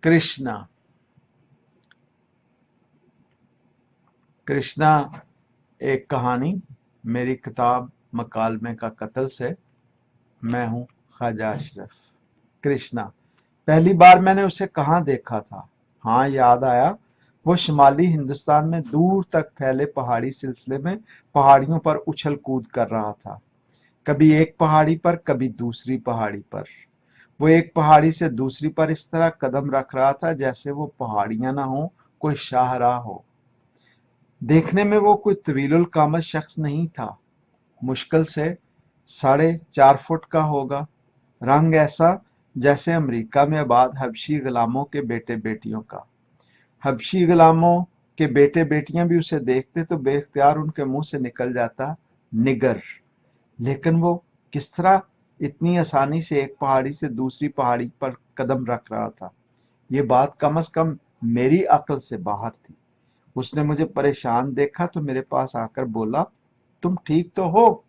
कृष्णा। कृष्णा एक कहानी मेरी किताब मकालमे का कत्ल से। मैं हूं ख्वाजा अशरफ। कृष्णा, पहली बार मैंने उसे कहाँ देखा था? हाँ, याद आया। वो शुमाली हिंदुस्तान में दूर तक फैले पहाड़ी सिलसिले में पहाड़ियों पर उछल कूद कर रहा था। कभी एक पहाड़ी पर, कभी दूसरी पहाड़ी पर। वो एक पहाड़ी से दूसरी पर इस तरह कदम रख रहा था जैसे वो पहाड़ियां ना हो, कोई शाहराह हो। देखने में वो कोई तवीलुल कामत शख्स नहीं था। मुश्किल से 4.5 फुट का होगा। रंग ऐसा जैसे अमेरिका में आबाद हबशी गुलामों के बेटे बेटियों का। हबशी गुलामों के बेटे बेटियां भी उसे देखते तो बेख्तियार उनके मुंह से निकल जाता निगर। लेकिन वो किस तरह इतनी आसानी से एक पहाड़ी से दूसरी पहाड़ी पर कदम रख रहा था, ये बात कम से कम मेरी अक्ल से बाहर थी। उसने मुझे परेशान देखा तो मेरे पास आकर बोला, तुम ठीक तो हो?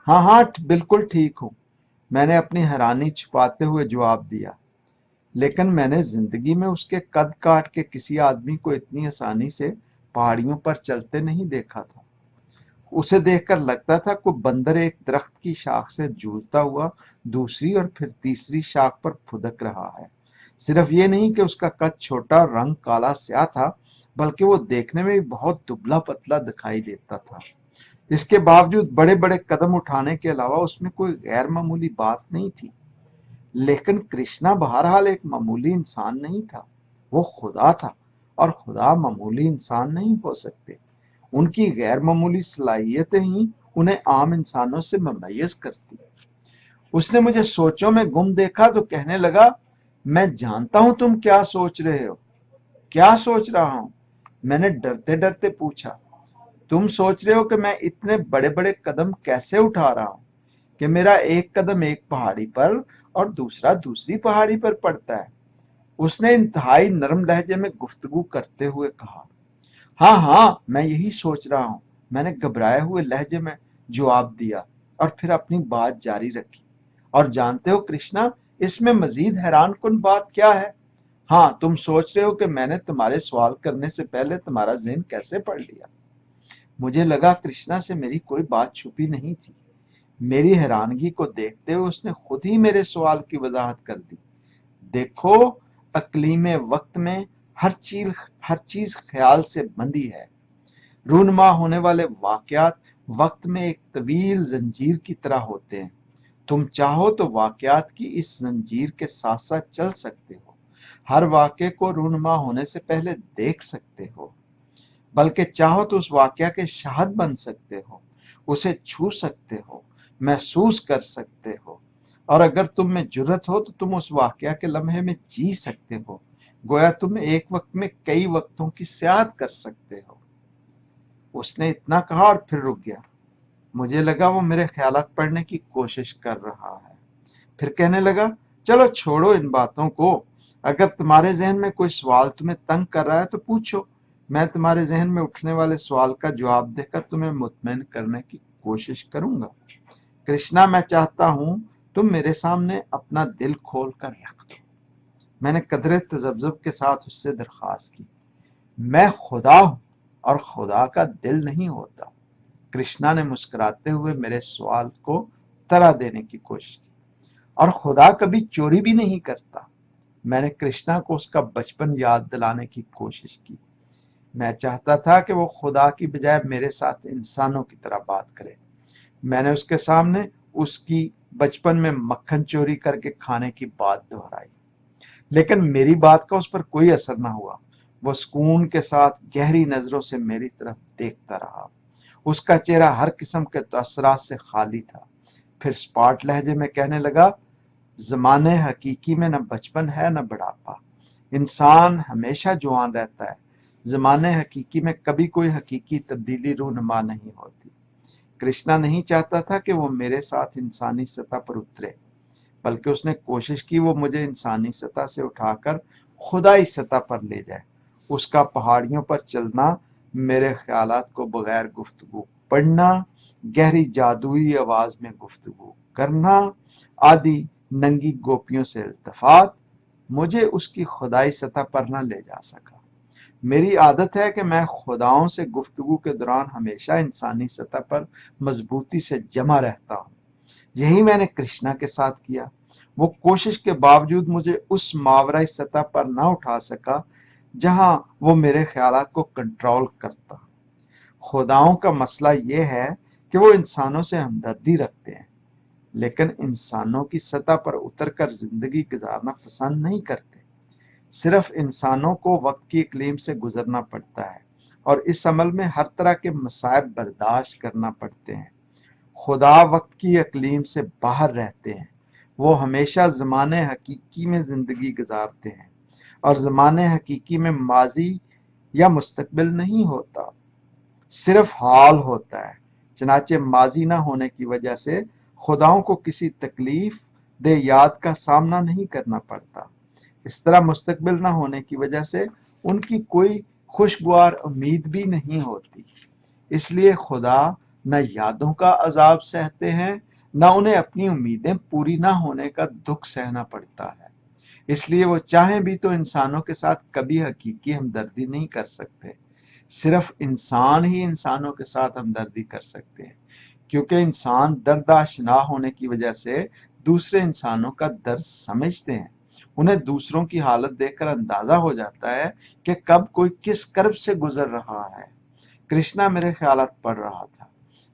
हाँ हाँ, बिल्कुल ठीक हूं, मैंने अपनी हैरानी छुपाते हुए जवाब दिया। लेकिन मैंने जिंदगी में उसके कद काट के किसी आदमी को इतनी आसानी से पहाड़ियों पर चलते नहीं देखा था। उसे देखकर लगता था कोई बंदर एक दरख्त की शाख से झूलता हुआ दूसरी और फिर तीसरी शाख पर फुदक रहा है। सिर्फ ये नहीं कि उसका कद छोटा और रंग काला स्याह था, बल्कि वो देखने में भी बहुत दुबला पतला दिखाई देता था। इसके बावजूद बड़े बड़े कदम उठाने के अलावा उसमें कोई गैर मामूली बात नहीं थी। लेकिन कृष्णा बहरहाल एक मामूली इंसान नहीं था, वो खुदा था, और खुदा मामूली इंसान नहीं हो सकते। उनकी गैर मामूली सलाहियतें ही उन्हें आम इंसानों से मुमय्यज करती। उसने मुझे सोचों में गुम देखा तो कहने लगा, मैं जानता हूं तुम क्या सोच रहे हो। क्या सोच रहा हूं? मैंने डरते डरते पूछा। तुम सोच रहे हो कि मैं इतने बड़े बड़े कदम कैसे उठा रहा हूं, कि मेरा एक कदम एक पहाड़ी पर और दूसरा दूसरी पहाड़ी पर पड़ता है। उसने इंतहाई नरम लहजे में गुफ्तगू करते हुए कहा। हाँ हाँ, मैं यही सोच रहा हूं, मैंने घबराए हुए लहजे में जवाब दिया और फिर अपनी बात जारी रखी। और जानते हो कृष्णा, इसमें मजीद हैरान कुन बात क्या है? हाँ, तुम सोच रहे हो कि मैंने तुम्हारे सवाल करने से पहले तुम्हारा ज़हन कैसे पढ़ लिया। मुझे लगा कृष्णा से मेरी कोई बात छुपी नहीं थी। मेरी हैरानगी को देखते हुए उसने खुद ही मेरे सवाल की वजाहत कर दी। देखो, अकलीम वक्त में हर चीज ख्याल से बंधी है। रूनमा होने वाले वाकयात वक्त में एक तवील जंजीर की तरह होते हैं। तुम चाहो तो वाकयात की इस जंजीर के साथ साथ चल सकते हो। हर वाक्य को रूनमा होने से पहले देख सकते हो, बल्कि चाहो तो उस वाकया के शाहिद बन सकते हो, उसे छू सकते हो, महसूस कर सकते हो, और अगर तुम में जुर्रत हो तो तुम उस वाकया के लम्हे में जी सकते हो। गोया तुम एक वक्त में कई वक्तों की सियाहत कर सकते हो। उसने इतना कहा और फिर रुक गया। मुझे लगा वो मेरे ख्यालात पढ़ने की कोशिश कर रहा है। फिर कहने लगा, चलो छोड़ो इन बातों को। अगर तुम्हारे जहन में कोई सवाल तुम्हें तंग कर रहा है तो पूछो। मैं तुम्हारे जहन में उठने वाले सवाल का जवाब देकर तुम्हें मुतमईन करने की कोशिश करूंगा। कृष्णा, मैं चाहता हूं तुम मेरे सामने अपना दिल खोल कर रख दो। मैंने कदरे तजब्जुब के साथ उससे दरख्वास्त की। मैं खुदा हूं और खुदा का दिल नहीं होता। कृष्णा ने मुस्कुराते हुए मेरे सवाल को तरह देने की कोशिश की। और खुदा कभी चोरी भी नहीं करता। मैंने कृष्णा को उसका बचपन याद दिलाने की कोशिश की। मैं चाहता था कि वो खुदा की बजाय मेरे साथ इंसानों की तरह बात करे। मैंने उसके सामने उसकी बचपन में मक्खन चोरी करके खाने की बात दोहराई, लेकिन मेरी बात का उस पर कोई असर न हुआ। वो सुकून के साथ गहरी नजरों से मेरी तरफ देखता रहा। उसका चेहरा हर किस्म के तअस्सुरात से खाली था। फिर स्पॉट लहजे में कहने लगा, ज़माने हकीकी में न बचपन है न बुढ़ापा। इंसान हमेशा जवान रहता है। ज़माने हकीकी में कभी कोई हकीकी तब्दीली रूनुमा नहीं होती। कृष्णा नहीं चाहता था कि वो मेरे साथ इंसानी सतह पर उतरे, बल्कि उसने कोशिश की वो मुझे इंसानी सतह से उठाकर खुदाई सतह पर ले जाए। उसका पहाड़ियों पर चलना, मेरे ख्यालात को बगैर गुफ्तगू पढ़ना, गहरी जादुई आवाज में गुफ्तगू करना, आदि नंगी गोपियों से इल्तफात, مجھے اس کی خدائی سطح پر نہ لے جا سکا۔ میری عادت ہے کہ میں خداؤں سے گفتگو کے دوران ہمیشہ انسانی سطح پر مضبوطی سے جمع رہتا ہوں۔ یہی میں نے کرشنا کے ساتھ کیا۔ وہ کوشش کے باوجود مجھے اس ماورائی سطح پر نہ اٹھا سکا جہاں وہ میرے خیالات کو کنٹرول کرتا۔ خداؤں کا مسئلہ یہ ہے کہ وہ انسانوں سے ہمدردی رکھتے ہیں، لیکن انسانوں کی سطح پر اتر کر زندگی گزارنا پسند نہیں کرتے۔ صرف انسانوں کو وقت کی اقلیم سے گزرنا پڑتا ہے اور اس عمل میں ہر طرح کے مصائب برداشت کرنا پڑتے ہیں۔ خدا وقت کی اقلیم سے باہر رہتے ہیں۔ وہ ہمیشہ زمانے حقیقی میں زندگی گزارتے ہیں، اور زمانے حقیقی میں ماضی یا مستقبل نہیں ہوتا، صرف حال ہوتا ہے۔ چنانچہ ماضی نہ ہونے کی وجہ سے خداؤں کو کسی تکلیف دہ یاد کا سامنا نہیں کرنا پڑتا۔ اس طرح مستقبل نہ ہونے کی وجہ سے ان کی کوئی خوشگوار امید بھی نہیں ہوتی۔ اس لیے خدا نہ یادوں کا عذاب سہتے ہیں، نہ انہیں اپنی امیدیں پوری نہ ہونے کا دکھ سہنا پڑتا ہے۔ اس لیے وہ چاہیں بھی تو انسانوں کے ساتھ کبھی حقیقی ہمدردی نہیں کر سکتے۔ صرف انسان ہی انسانوں کے ساتھ ہمدردی کر سکتے ہیں، کیونکہ انسان درد آشنا ہونے کی وجہ سے دوسرے انسانوں کا درد سمجھتے ہیں۔ انہیں دوسروں کی حالت دیکھ کر اندازہ ہو جاتا ہے کہ کب کوئی کس کرب سے گزر رہا ہے۔ کرشنا میرے خیالات پڑھ رہا تھا۔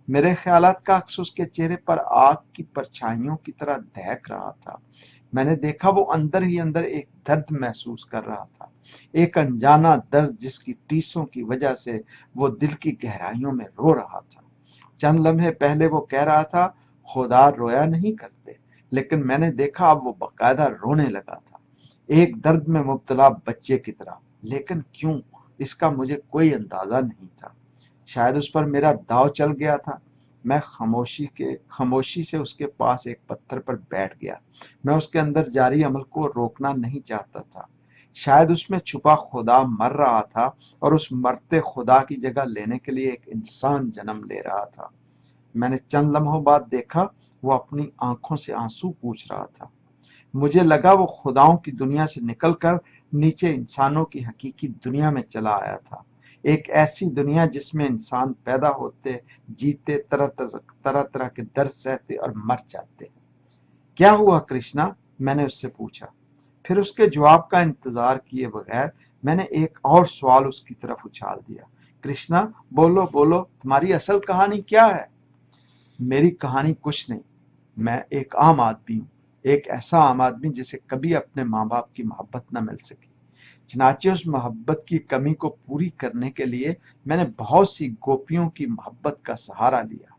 میرے خیالات کا عکس اس کے چہرے پر آگ کی پرچھائیوں کی طرح دہک رہا تھا۔ میں نے دیکھا وہ اندر ہی اندر ایک درد محسوس کر رہا تھا، ایک انجانا درد جس کی ٹیسوں کی وجہ سے وہ دل کی گہرائیوں میں رو رہا تھا۔ چند لمحے پہلے وہ کہہ رہا تھا خدا رویا نہیں کرتے، لیکن میں نے دیکھا اب وہ باقاعدہ رونے لگا تھا، ایک درد میں مبتلا بچے کی طرح۔ لیکن کیوں، اس کا مجھے کوئی اندازہ نہیں تھا۔ شاید اس پر میرا داؤ چل گیا تھا۔ میں خاموشی سے اس کے پاس ایک پتھر پر بیٹھ گیا۔ میں اس کے اندر جاری عمل کو روکنا نہیں چاہتا تھا۔ شاید اس میں چھپا خدا مر رہا تھا اور اس مرتے خدا کی جگہ لینے کے لیے ایک انسان جنم لے رہا تھا۔ میں نے چند لمحوں بعد دیکھا وہ اپنی آنکھوں سے آنسو پوچھ رہا تھا۔ مجھے لگا وہ خداؤں کی دنیا سے نکل کر نیچے انسانوں کی حقیقی دنیا میں چلا آیا تھا، ایک ایسی دنیا جس میں انسان پیدا ہوتے، جیتے، طرح طرح کے درد سہتے اور مر جاتے۔ کیا ہوا کرشنا؟ میں نے اس سے پوچھا۔ پھر اس کے جواب کا انتظار کیے بغیر میں نے ایک اور سوال اس کی طرف اچھال دیا۔ کرشنا، بولو بولو، تمہاری اصل کہانی کیا ہے؟ میری کہانی کچھ نہیں۔ میں ایک عام آدمی ہوں، ایک ایسا عام آدمی جسے کبھی اپنے ماں باپ کی محبت نہ مل سکی۔ چنانچہ اس محبت کی کمی کو پوری کرنے کے لیے میں نے بہت سی گوپیوں کی محبت کا سہارا لیا۔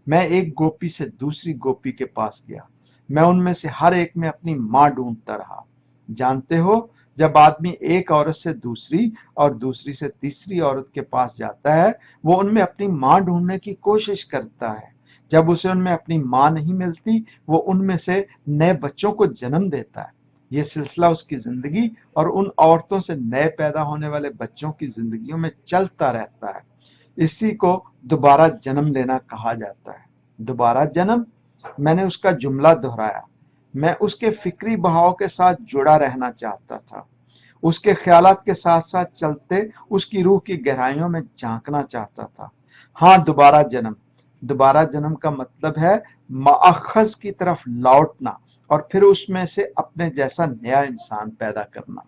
میں ایک گوپی سے دوسری گوپی کے پاس گیا۔ میں ان میں سے ہر ایک میں اپنی ماں ڈھونڈتا رہا۔ جانتے ہو، جب آدمی ایک عورت سے دوسری اور دوسری سے تیسری عورت کے پاس جاتا ہے، وہ ان میں اپنی ماں ڈھونڈنے کی کوشش کرتا ہے۔ جب اسے ان میں اپنی ماں نہیں ملتی، وہ ان میں سے نئے بچوں کو جنم دیتا ہے۔ یہ سلسلہ اس کی زندگی اور ان عورتوں سے نئے پیدا ہونے والے بچوں کی زندگیوں میں چلتا رہتا ہے۔ اسی کو دوبارہ جنم لینا کہا جاتا ہے۔ دوبارہ جنم؟ میں نے اس کا جملہ دہرایا۔ میں اس کے فکری بہاؤ کے ساتھ جڑا رہنا چاہتا تھا، اس کے خیالات کے ساتھ ساتھ چلتے اس کی روح کی گہرائیوں میں جھانکنا چاہتا تھا۔ ہاں، دوبارہ جنم۔ دوبارہ جنم کا مطلب ہے ماخذ کی طرف لوٹنا اور پھر اس میں سے اپنے جیسا نیا انسان پیدا کرنا۔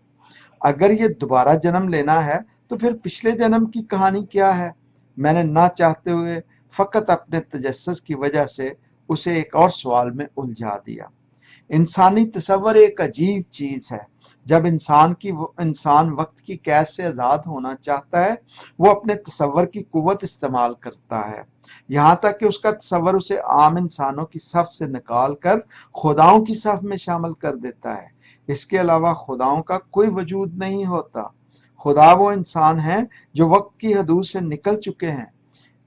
اگر یہ دوبارہ جنم لینا ہے تو پھر پچھلے جنم کی کہانی کیا ہے؟ میں نے نہ چاہتے ہوئے فقط اپنے تجسس کی وجہ سے اسے ایک اور سوال میں الجھا دیا۔ انسانی تصور ایک عجیب چیز ہے۔ جب انسان وقت کی قید سے آزاد ہونا چاہتا ہے، وہ اپنے تصور کی قوت استعمال کرتا ہے، یہاں تک کہ اس کا تصور اسے عام انسانوں کی صف سے نکال کر خداؤں کی صف میں شامل کر دیتا ہے۔ اس کے علاوہ خداؤں کا کوئی وجود نہیں ہوتا۔ خدا وہ انسان ہیں جو وقت کی حدود سے نکل چکے ہیں۔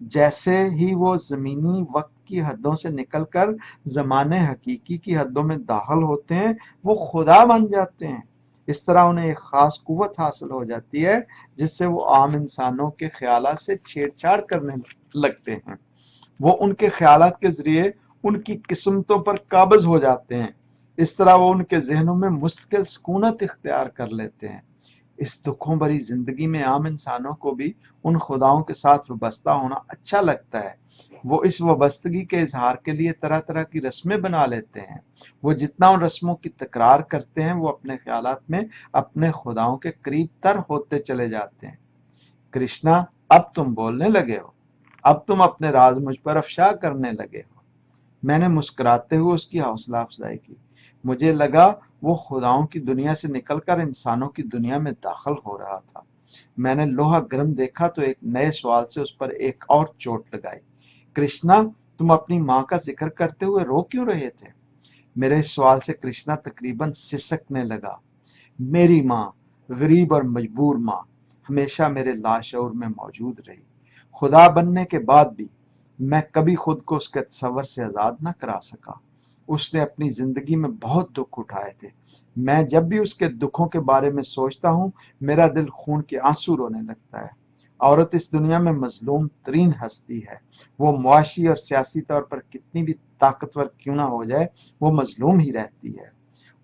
جیسے ہی وہ زمینی وقت کی حدوں سے نکل کر زمانے حقیقی کی حدوں میں داخل ہوتے ہیں، وہ خدا بن جاتے ہیں۔ اس طرح انہیں ایک خاص قوت حاصل ہو جاتی ہے جس سے وہ عام انسانوں کے خیالات سے چھیڑ چھاڑ کرنے لگتے ہیں۔ وہ ان کے خیالات کے ذریعے ان کی قسمتوں پر قابض ہو جاتے ہیں۔ इस तरह वो उनके जहनों में मुस्तकिल सुकूनत इख्तियार कर लेते हैं। इस दुखों भरी जिंदगी में आम इंसानों को भी उन खुदाओं के साथ वाबस्ता होना अच्छा लगता है। वो इस वाबस्तगी के इजहार के लिए तरह तरह की रस्में बना लेते हैं। वो जितना उन रस्मों की तकरार करते हैं, वो अपने ख्यालात में अपने खुदाओं के करीब तर होते चले जाते हैं। कृष्णा, अब तुम बोलने लगे हो, अब तुम अपने राज मुझ पर अफशा करने लगे हो। मैंने मुस्कुराते हुए उसकी हौसला अफजाई की। मुझे लगा वो खुदाओं की दुनिया से निकलकर इंसानों की दुनिया में दाखिल हो रहा था। मैंने लोहा गर्म देखा तो एक नए सवाल से उस पर एक और चोट लगाई। कृष्णा, तुम अपनी माँ का जिक्र करते हुए रो क्यों रहे थे? मेरे इस सवाल से कृष्णा तकरीबन सिसकने लगा। मेरी माँ, गरीब और मजबूर माँ, हमेशा मेरे लाशऊर में मौजूद रही। खुदा बनने के बाद भी मैं कभी खुद को उसके तस्वर से आजाद न करा सका। उसने अपनी जिंदगी में बहुत दुख उठाए थे। मैं जब भी उसके दुखों के बारे में सोचता हूँ, मेरा दिल खून के आंसू रोने लगता है। औरत इस दुनिया में मजलूम तरीन हस्ती है। वो मुआशी और सियासी तौर पर कितनी भी ताकतवर क्यों ना हो जाए, वो मजलूम ही रहती है।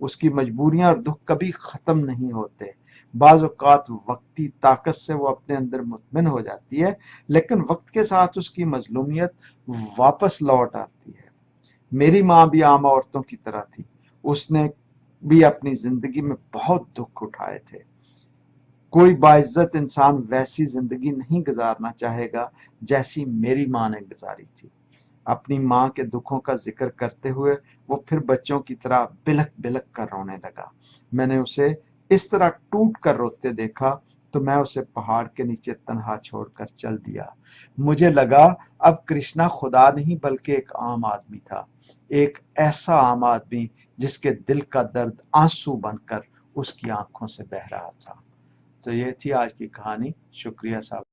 उसकी मजबूरियां और दुख कभी खत्म नहीं होते। बाज औकात वक्ती ताकत से वो अपने अंदर मुतमिन हो जाती है, लेकिन वक्त के साथ उसकी मजलूमियत वापस लौट आती है। मेरी माँ भी आम औरतों की तरह थी। उसने भी अपनी जिंदगी में बहुत दुख उठाए थे। कोई बाइज्जत इंसान वैसी जिंदगी नहीं गुजारना चाहेगा जैसी मेरी माँ ने गुजारी थी। अपनी माँ के दुखों का जिक्र करते हुए वो फिर बच्चों की तरह बिलख बिलख कर रोने लगा। मैंने उसे इस तरह टूट कर रोते देखा तो मैं उसे पहाड़ के नीचे तन्हा छोड़कर चल दिया। मुझे लगा अब कृष्णा खुदा नहीं बल्कि एक आम आदमी था, एक ऐसा आम आदमी जिसके दिल का दर्द आंसू बनकर उसकी आंखों से बह रहा था। तो ये थी आज की कहानी। शुक्रिया साहब।